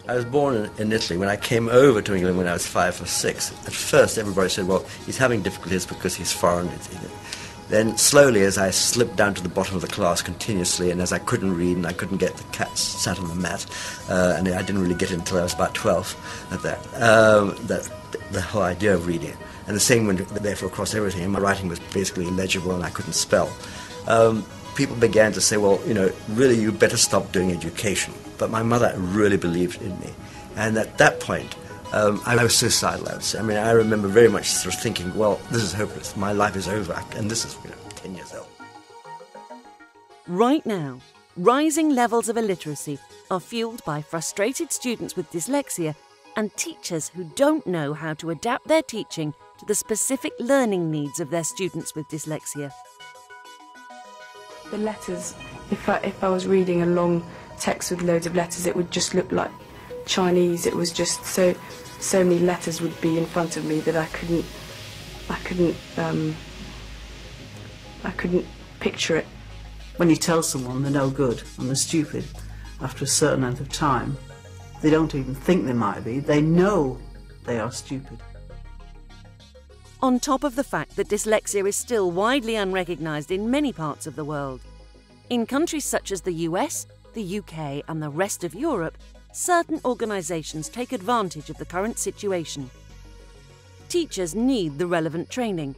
I was born in Italy. When I came over to England when I was 5 or 6, at first everybody said, well, he's having difficulties because he's foreign. Then slowly, as I slipped down to the bottom of the class continuously, and as I couldn't read and I couldn't get the cats sat on the mat, and I didn't really get it until I was about 12 at that, the whole idea of reading. And the same went therefore across everything. And my writing was basically illegible and I couldn't spell. People began to say, well, you know, really you better stop doing education. But my mother really believed in me. And at that point, I was suicidal, I would say. I mean, I remember very much sort of thinking, well, this is hopeless. My life is over. And this is, 10 years old. Right now, rising levels of illiteracy are fueled by frustrated students with dyslexia and teachers who don't know how to adapt their teaching to the specific learning needs of their students with dyslexia. The letters, if I was reading a long text with loads of letters, it would just look like Chinese. It was just so many letters would be in front of me that I couldn't picture it. When you tell someone they're no good and they're stupid, after a certain length of time, they don't even think they might be. They know they are stupid. On top of the fact that dyslexia is still widely unrecognised in many parts of the world. In countries such as the US, the UK and the rest of Europe, certain organisations take advantage of the current situation. Teachers need the relevant training,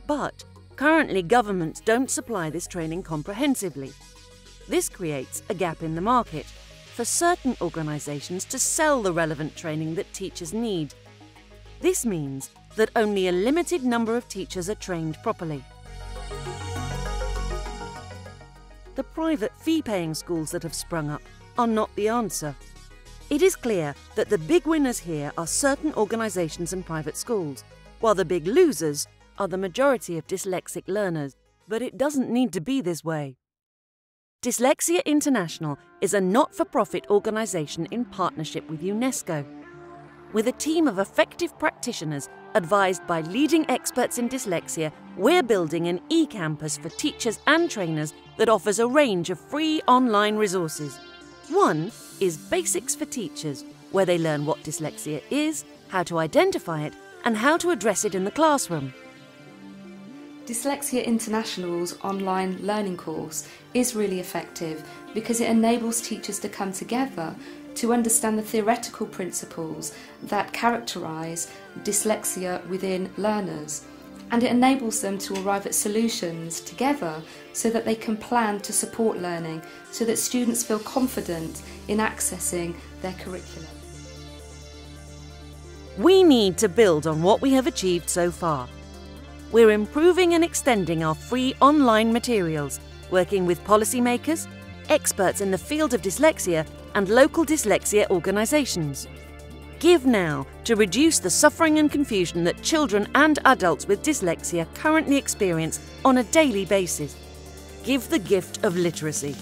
but currently governments don't supply this training comprehensively. This creates a gap in the market for certain organisations to sell the relevant training that teachers need. This means that only a limited number of teachers are trained properly. The private fee-paying schools that have sprung up are not the answer. It is clear that the big winners here are certain organisations and private schools, while the big losers are the majority of dyslexic learners. But it doesn't need to be this way. Dyslexia International is a not-for-profit organisation in partnership with UNESCO. With a team of effective practitioners advised by leading experts in dyslexia, we're building an e-campus for teachers and trainers that offers a range of free online resources. One is Basics for Teachers, where they learn what dyslexia is, how to identify it, and how to address it in the classroom. Dyslexia International's online learning course is really effective because it enables teachers to come together to understand the theoretical principles that characterise dyslexia within learners, and it enables them to arrive at solutions together so that they can plan to support learning, so that students feel confident in accessing their curriculum. We need to build on what we have achieved so far. We're improving and extending our free online materials, working with policymakers, experts in the field of dyslexia and local dyslexia organisations. Give now to reduce the suffering and confusion that children and adults with dyslexia currently experience on a daily basis. Give the gift of literacy.